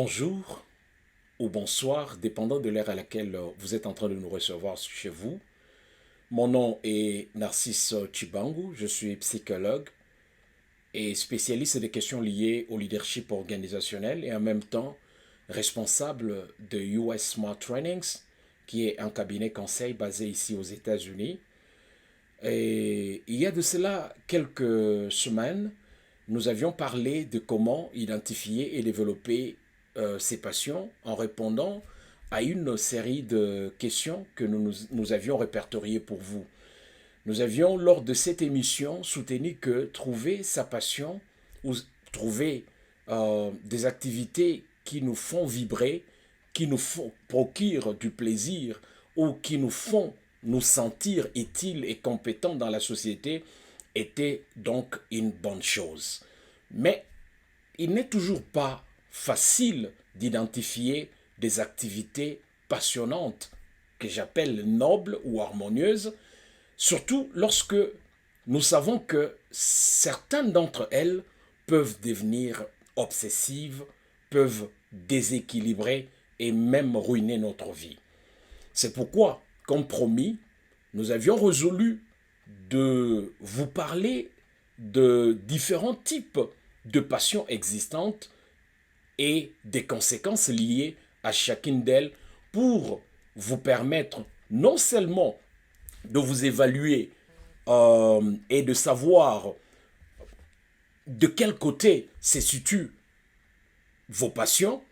Bonjour ou bonsoir, dépendant de l'heure à laquelle vous êtes en train de nous recevoir chez vous. Mon nom est Narcisse Chibangu, je suis psychologue et spécialiste des questions liées au leadership organisationnel et en même temps responsable de US Smart Trainings, qui est un cabinet conseil basé ici aux États-Unis. Et il y a de cela quelques semaines, nous avions parlé de comment identifier et développer ses passions en répondant à une série de questions que nous avions répertoriées pour vous. Nous avions, lors de cette émission, soutenu que trouver sa passion ou trouver des activités qui nous font vibrer, qui nous font procurent du plaisir ou qui nous font nous sentir utiles et compétents dans la société était donc une bonne chose. Mais il n'est toujours pas facile d'identifier des activités passionnantes que j'appelle nobles ou harmonieuses, surtout lorsque nous savons que certaines d'entre elles peuvent devenir obsessives, peuvent déséquilibrer et même ruiner notre vie. C'est pourquoi, comme promis, nous avions résolu de vous parler de différents types de passions existantes et des conséquences liées à chacune d'elles pour vous permettre non seulement de vous évaluer et de savoir de quel côté se situent vos passions,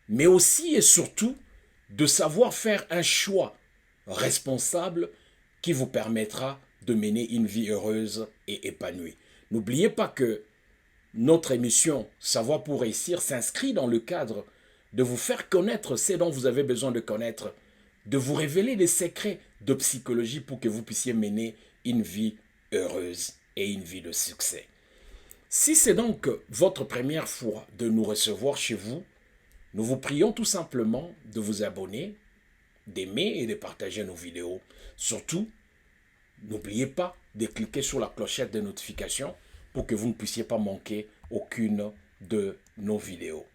mais aussi et surtout de savoir faire un choix responsable qui vous permettra de mener une vie heureuse et épanouie. N'oubliez pas que notre émission Savoir pour réussir s'inscrit dans le cadre de vous faire connaître ce dont vous avez besoin de connaître, de vous révéler les secrets de psychologie pour que vous puissiez mener une vie heureuse et une vie de succès. Si c'est donc votre première fois de nous recevoir chez vous, nous vous prions tout simplement de vous abonner, d'aimer et de partager nos vidéos. Surtout, n'oubliez pas de cliquer sur la clochette de notification pour que vous ne puissiez pas manquer aucune de nos vidéos.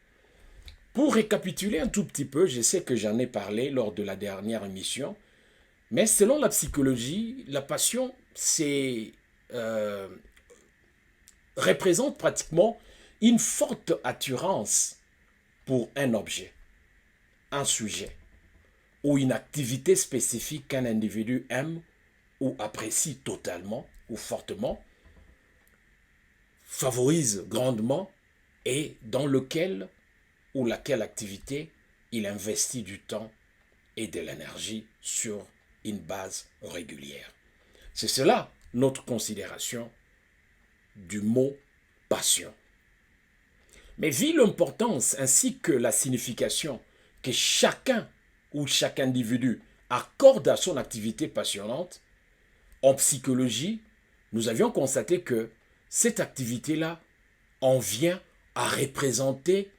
Pour récapituler un tout petit peu, je sais que j'en ai parlé lors de la dernière émission, mais selon la psychologie, la passion, représente pratiquement une forte attirance pour un objet, un sujet ou une activité spécifique qu'un individu aime ou apprécie totalement ou fortement, favorise grandement et dans lequel ou laquelle activité il investit du temps et de l'énergie sur une base régulière. C'est cela notre considération du mot passion. Mais vu l'importance ainsi que la signification que chacun ou chaque individu accorde à son activité passionnante, en psychologie, nous avions constaté que cette activité-là en vient à représenter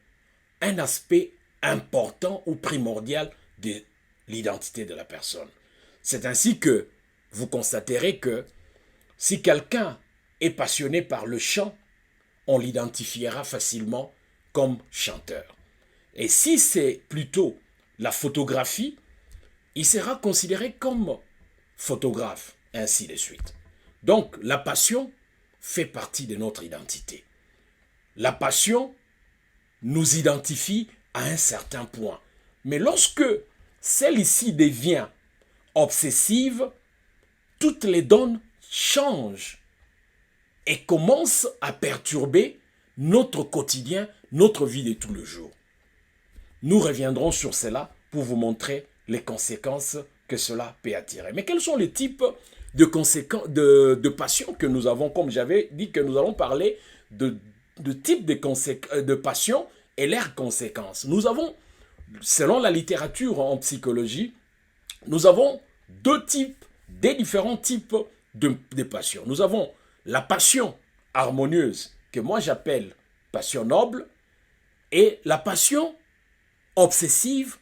un aspect important ou primordial de l'identité de la personne. C'est ainsi que vous constaterez que si quelqu'un est passionné par le chant, on l'identifiera facilement comme chanteur. Et si c'est plutôt la photographie, il sera considéré comme photographe, ainsi de suite. Donc la passion fait partie de notre identité. La passion nous identifie à un certain point. Mais lorsque celle-ci devient obsessive, toutes les donnes changent et commencent à perturber notre quotidien, notre vie de tous les jours. Nous reviendrons sur cela pour vous montrer les conséquences que cela peut attirer. Mais quels sont les types de passions que nous avons? Comme j'avais dit que nous allons parler de types de passions et leurs conséquences. Nous avons, selon la littérature en psychologie, nous avons des différents types de passions. Nous avons la passion harmonieuse, que moi j'appelle passion noble, et la passion obsessive,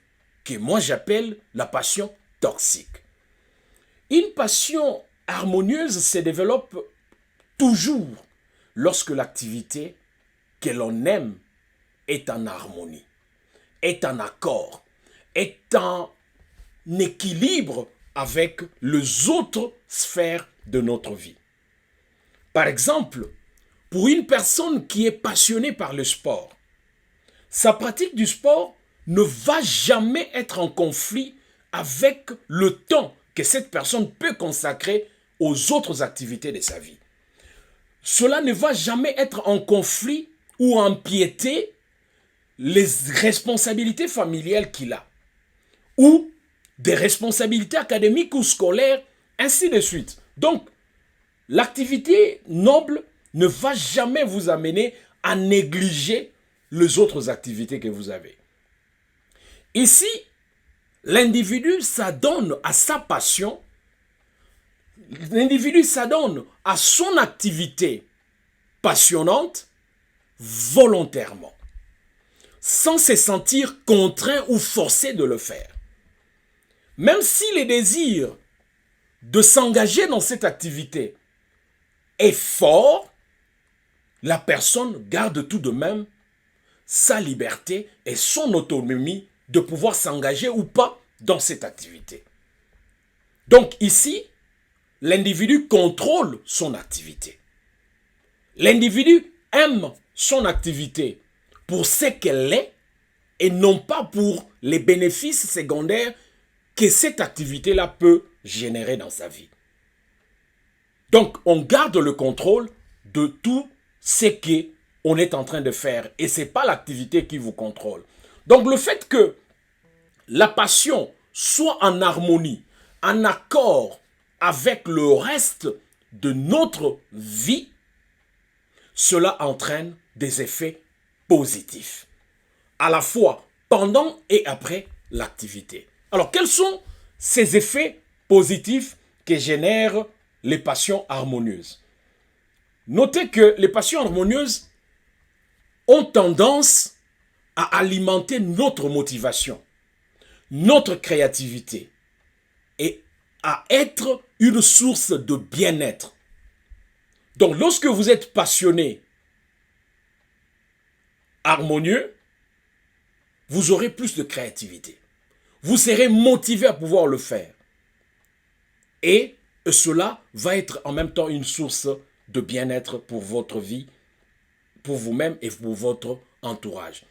que moi j'appelle la passion toxique. Une passion harmonieuse se développe toujours lorsque l'activité que l'on aime est en harmonie. est en accord, est en équilibre avec les autres sphères de notre vie. Par exemple, pour une personne qui est passionnée par le sport, sa pratique du sport ne va jamais être en conflit avec le temps que cette personne peut consacrer aux autres activités de sa vie. Cela ne va jamais être en conflit ou empiéter les responsabilités familiales qu'il a, ou des responsabilités académiques ou scolaires, ainsi de suite. Donc, l'activité noble ne va jamais vous amener à négliger les autres activités que vous avez. Ici, l'individu s'adonne à sa passion, l'individu s'adonne à son activité passionnante volontairement, sans se sentir contraint ou forcé de le faire. Même si le désir de s'engager dans cette activité est fort, la personne garde tout de même sa liberté et son autonomie de pouvoir s'engager ou pas dans cette activité. Donc ici, l'individu contrôle son activité. L'individu aime son activité pour ce qu'elle est et non pas pour les bénéfices secondaires que cette activité-là peut générer dans sa vie. Donc, on garde le contrôle de tout ce qu'on est en train de faire et ce n'est pas l'activité qui vous contrôle. Donc, le fait que la passion soit en harmonie, en accord avec le reste de notre vie, cela entraîne des effets positifs, à la fois pendant et après l'activité. Alors, quels sont ces effets positifs que génèrent les passions harmonieuses? Notez que les passions harmonieuses ont tendance à alimenter notre motivation, notre créativité et à être une source de bien-être. Donc, lorsque vous êtes passionné, harmonieux, vous aurez plus de créativité. Vous serez motivé à pouvoir le faire. Et cela va être en même temps une source de bien-être pour votre vie, pour vous-même et pour votre entourage.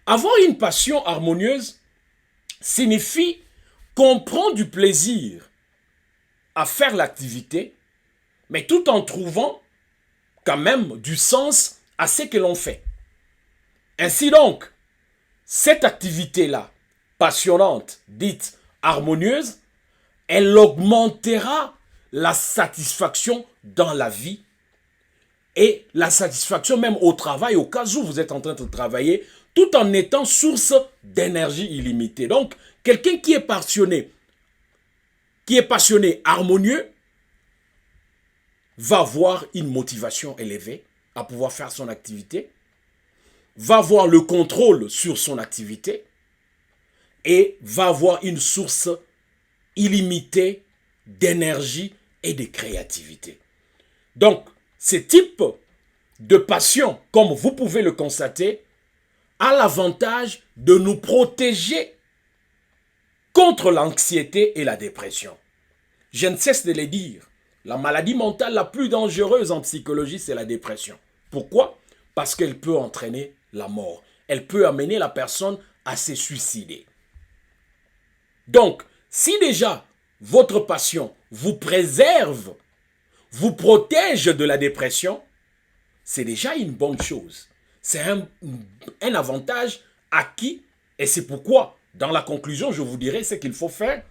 Avoir une passion harmonieuse signifie qu'on prend du plaisir à faire l'activité, mais tout en trouvant quand même du sens à ce que l'on fait. Ainsi donc, cette activité-là, passionnante, dite harmonieuse, elle augmentera la satisfaction dans la vie et la satisfaction même au travail, au cas où vous êtes en train de travailler, tout en étant source d'énergie illimitée. Donc, quelqu'un qui est passionné, harmonieux, va avoir une motivation élevée à pouvoir faire son activité, va avoir le contrôle sur son activité et va avoir une source illimitée d'énergie et de créativité. Donc, ce type de passion, comme vous pouvez le constater, a l'avantage de nous protéger contre l'anxiété et la dépression. Je ne cesse de le dire, la maladie mentale la plus dangereuse en psychologie, c'est la dépression. Pourquoi? Parce qu'elle peut entraîner la mort. Elle peut amener la personne à se suicider. Donc, si déjà votre passion vous préserve, vous protège de la dépression, c'est déjà une bonne chose. C'est un avantage acquis et c'est pourquoi, dans la conclusion, je vous dirai ce qu'il faut faire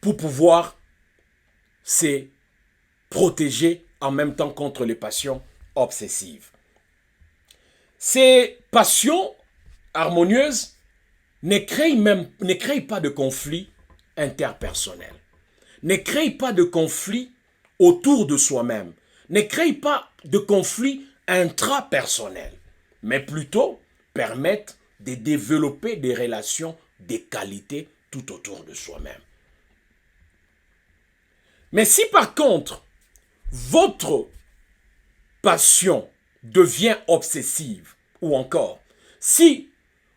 pour pouvoir se protéger en même temps contre les passions obsessives. Ces passions harmonieuses ne créent pas de conflits interpersonnels, ne créent pas de conflits autour de soi-même, ne créent pas de conflits intrapersonnels, mais plutôt permettent de développer des relations de qualité tout autour de soi-même. Mais si par contre, votre passion devient obsessive, ou encore, si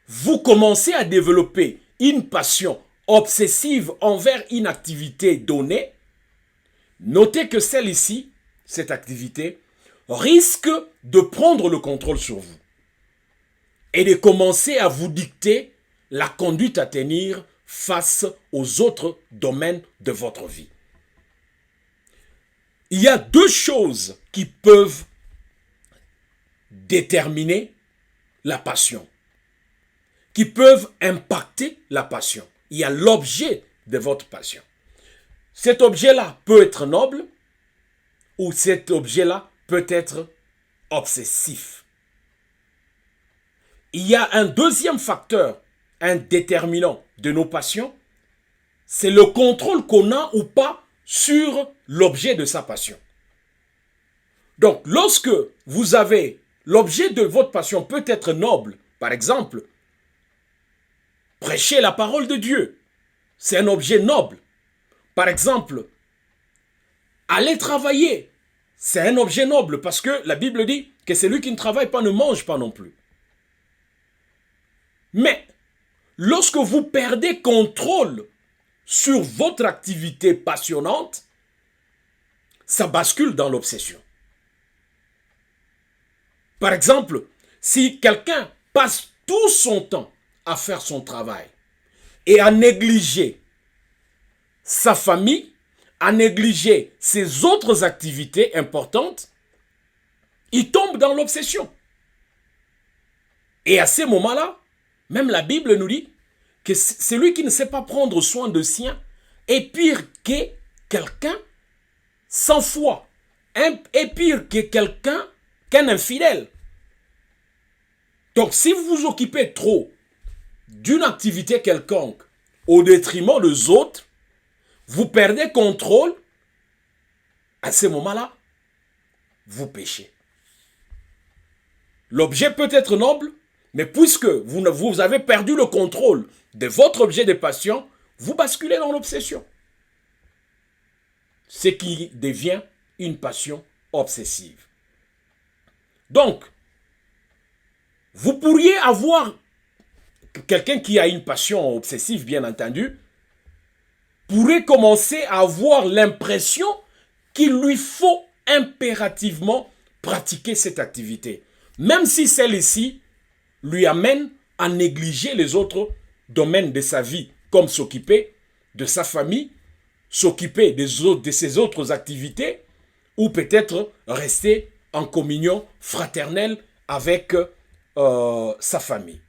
vous commencez à développer une passion obsessive envers une activité donnée, notez que celle-ci, cette activité, risque de prendre le contrôle sur vous et de commencer à vous dicter la conduite à tenir face aux autres domaines de votre vie. Il y a deux choses qui peuvent déterminer la passion, qui peuvent impacter la passion. Il y a l'objet de votre passion. Cet objet-là peut être noble ou cet objet-là peut être obsessif. Il y a un deuxième facteur, un déterminant de nos passions, c'est le contrôle qu'on a ou pas sur l'objet de sa passion. Donc, lorsque vous avez l'objet de votre passion peut être noble, par exemple, prêcher la parole de Dieu, c'est un objet noble. Par exemple, aller travailler, c'est un objet noble parce que la Bible dit que celui qui ne travaille pas ne mange pas non plus. Mais lorsque vous perdez contrôle sur votre activité passionnante, ça bascule dans l'obsession. Par exemple, si quelqu'un passe tout son temps à faire son travail et à négliger sa famille, à négliger ses autres activités importantes, il tombe dans l'obsession. Et à ces moments-là, même la Bible nous dit que celui qui ne sait pas prendre soin de sien est pire que quelqu'un sans foi, est pire que quelqu'un qu'un infidèle. Donc si vous vous occupez trop d'une activité quelconque au détriment des autres, vous perdez contrôle, à ce moment-là, vous péchez. L'objet peut être noble, mais puisque vous avez perdu le contrôle de votre objet de passion, vous basculez dans l'obsession. Ce qui devient une passion obsessive. Donc, vous pourriez avoir quelqu'un qui a une passion obsessive, bien entendu, pourrait commencer à avoir l'impression qu'il lui faut impérativement pratiquer cette activité, même si celle-ci lui amène à négliger les autres domaines de sa vie, comme s'occuper de sa famille, s'occuper de ses autres activités, ou peut-être rester en communion fraternelle avec sa famille.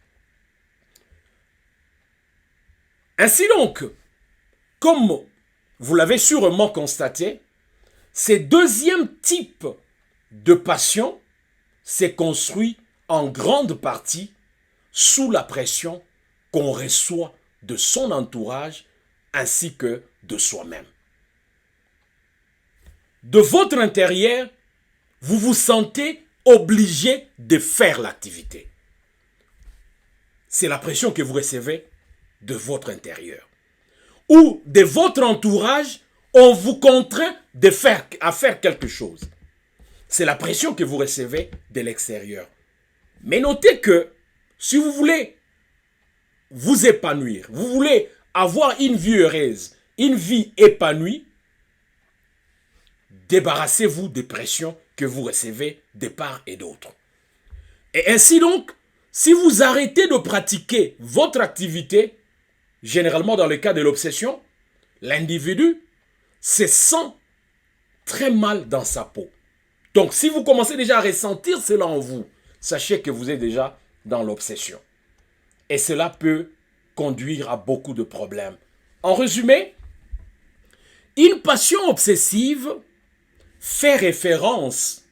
Ainsi donc, comme vous l'avez sûrement constaté, ce deuxième type de passion s'est construit en grande partie sous la pression qu'on reçoit de son entourage ainsi que de soi-même. De votre intérieur, vous vous sentez obligé de faire l'activité. C'est la pression que vous recevez de votre intérieur. Ou de votre entourage, on vous contraint à faire quelque chose. C'est la pression que vous recevez de l'extérieur. Mais notez que si vous voulez vous épanouir, vous voulez avoir une vie heureuse, une vie épanouie, débarrassez-vous des pressions que vous recevez de part et d'autre. Et ainsi donc, si vous arrêtez de pratiquer votre activité, généralement dans le cas de l'obsession, l'individu se sent très mal dans sa peau. Donc si vous commencez déjà à ressentir cela en vous, sachez que vous êtes déjà dans l'obsession. Et cela peut conduire à beaucoup de problèmes. En résumé, une passion obsessive fait référence,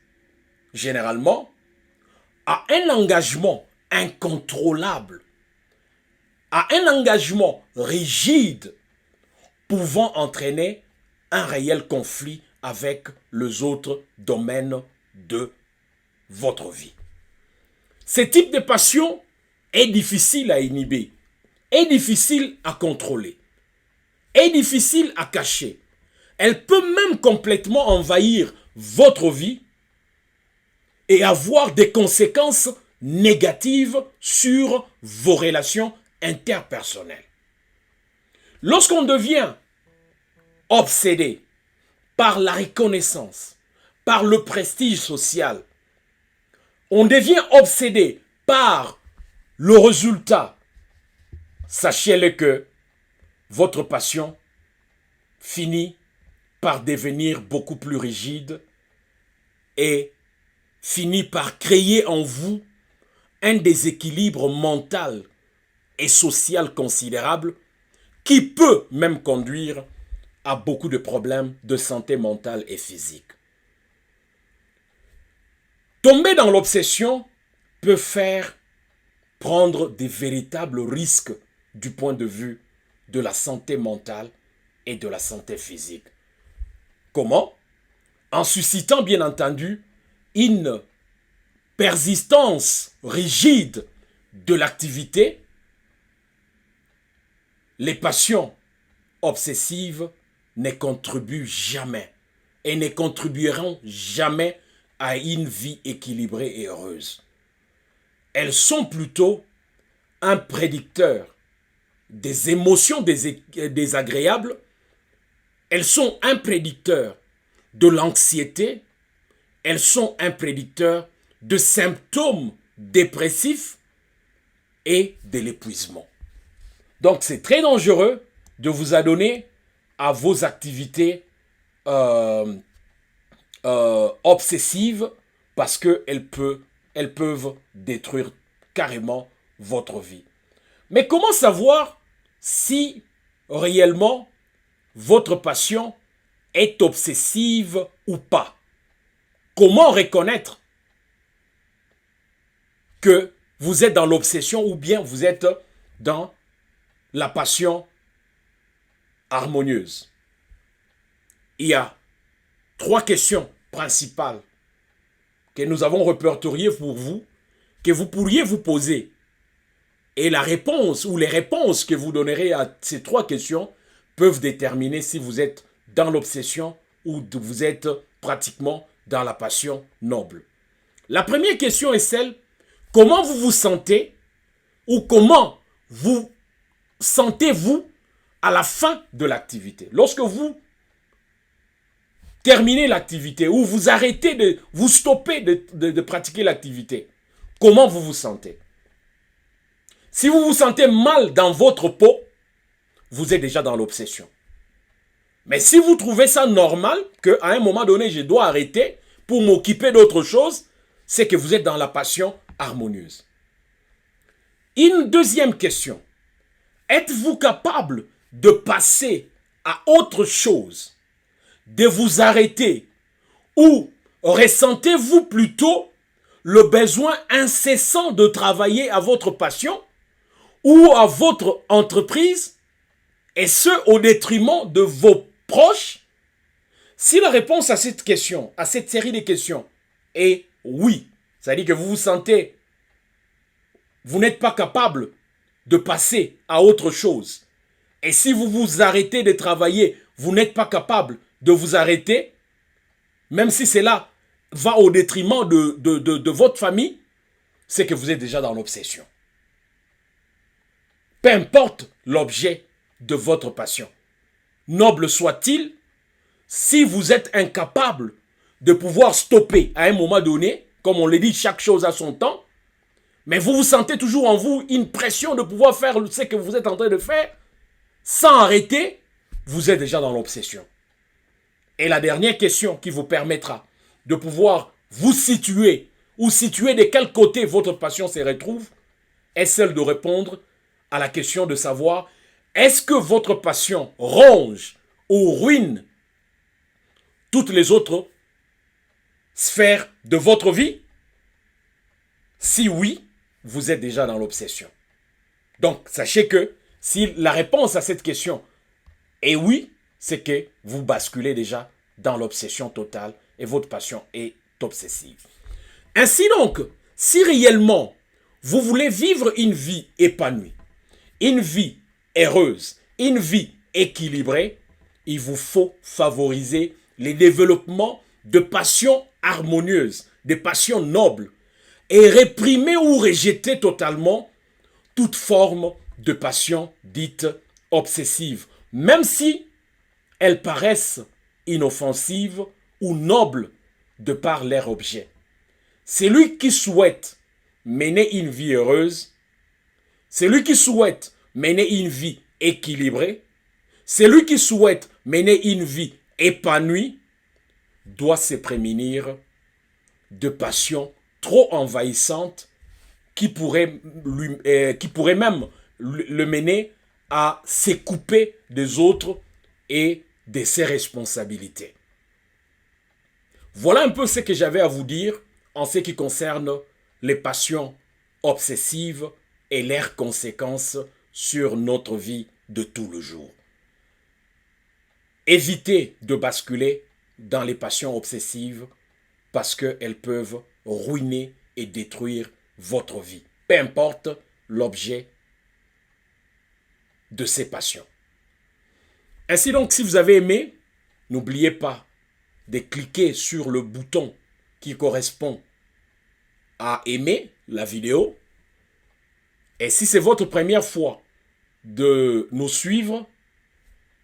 généralement, à un engagement incontrôlable, à un engagement rigide pouvant entraîner un réel conflit avec les autres domaines de votre vie. Ce type de passion est difficile à inhiber, est difficile à contrôler, est difficile à cacher. Elle peut même complètement envahir votre vie et avoir des conséquences négatives sur vos relations interpersonnelles. Lorsqu'on devient obsédé par la reconnaissance, par le prestige social, on devient obsédé par le résultat, sachez-le que votre passion finit par devenir beaucoup plus rigide et finit par créer en vous un déséquilibre mental et social considérable qui peut même conduire à beaucoup de problèmes de santé mentale et physique. Tomber dans l'obsession peut faire prendre des véritables risques du point de vue de la santé mentale et de la santé physique. Comment? En suscitant bien entendu une persistance rigide de l'activité. Les passions obsessives ne contribuent jamais et ne contribueront jamais à une vie équilibrée et heureuse. Elles sont plutôt un prédicteur des émotions désagréables. Elles sont un prédicteur de l'anxiété. Elles sont un prédicteur de symptômes dépressifs et de l'épuisement. Donc c'est très dangereux de vous adonner à vos activités obsessives parce qu'elles peuvent détruire carrément votre vie. Mais comment savoir si réellement votre passion est obsessive ou pas? Comment reconnaître que vous êtes dans l'obsession ou bien vous êtes dans la passion harmonieuse? Il y a 3 questions principales que nous avons répertoriées pour vous, que vous pourriez vous poser. Et la réponse ou les réponses que vous donnerez à ces 3 questions peuvent déterminer si vous êtes dans l'obsession ou vous êtes pratiquement dans la passion noble. La première question est celle: comment vous vous sentez ou comment vous sentez-vous à la fin de l'activité? Lorsque vous terminez l'activité ou vous stoppez de pratiquer l'activité, comment vous vous sentez? Si vous vous sentez mal dans votre peau, vous êtes déjà dans l'obsession. Mais si vous trouvez ça normal, qu'à un moment donné, je dois arrêter pour m'occuper d'autre chose, c'est que vous êtes dans la passion harmonieuse. Une deuxième question. Êtes-vous capable de passer à autre chose, de vous arrêter, ou ressentez-vous plutôt le besoin incessant de travailler à votre passion ou à votre entreprise, et ce au détriment de vos proches? Si la réponse à cette question, à cette série de questions est oui, c'est-à-dire que vous vous sentez, vous n'êtes pas capable de passer à autre chose, et si vous vous arrêtez de travailler, vous n'êtes pas capable de vous arrêter, même si cela va au détriment de votre famille, c'est que vous êtes déjà dans l'obsession. Peu importe l'objet de votre passion, noble soit-il, si vous êtes incapable de pouvoir stopper à un moment donné, comme on le dit, chaque chose a son temps, mais vous vous sentez toujours en vous une pression de pouvoir faire ce que vous êtes en train de faire, sans arrêter, vous êtes déjà dans l'obsession. Et la dernière question qui vous permettra de pouvoir vous situer ou situer de quel côté votre passion se retrouve est celle de répondre à la question de savoir: est-ce que votre passion ronge ou ruine toutes les autres sphères de votre vie? Si oui, vous êtes déjà dans l'obsession. Donc, sachez que si la réponse à cette question est oui, c'est que vous basculez déjà dans l'obsession totale et votre passion est obsessive. Ainsi donc, si réellement vous voulez vivre une vie épanouie, une vie heureuse, une vie équilibrée, il vous faut favoriser le développement de passions harmonieuses des passions nobles et réprimer ou rejeter totalement toute forme de passion dite obsessive, même si elles paraissent inoffensives ou nobles de par leur objet. Celui qui souhaite mener une vie heureuse, celui qui souhaite mener une vie équilibrée, celui qui souhaite mener une vie épanouie, doit se prémunir de passions trop envahissantes qui pourraient même le mener à se couper des autres et de ses responsabilités. Voilà un peu ce que j'avais à vous dire en ce qui concerne les passions obsessives et leurs conséquences sur notre vie de tout le jour. Évitez de basculer dans les passions obsessives parce qu'elles peuvent ruiner et détruire votre vie, peu importe l'objet de ces passions. Ainsi donc, si vous avez aimé, n'oubliez pas de cliquer sur le bouton qui correspond à aimer la vidéo. Et si c'est votre première fois de nous suivre,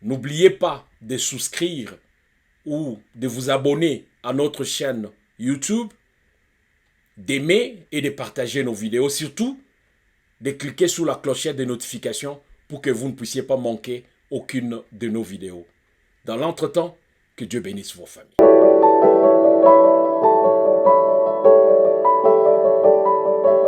n'oubliez pas de souscrire ou de vous abonner à notre chaîne YouTube, d'aimer et de partager nos vidéos, surtout de cliquer sur la clochette de notification pour que vous ne puissiez pas manquer aucune de nos vidéos. Dans l'entretemps, que Dieu bénisse vos familles.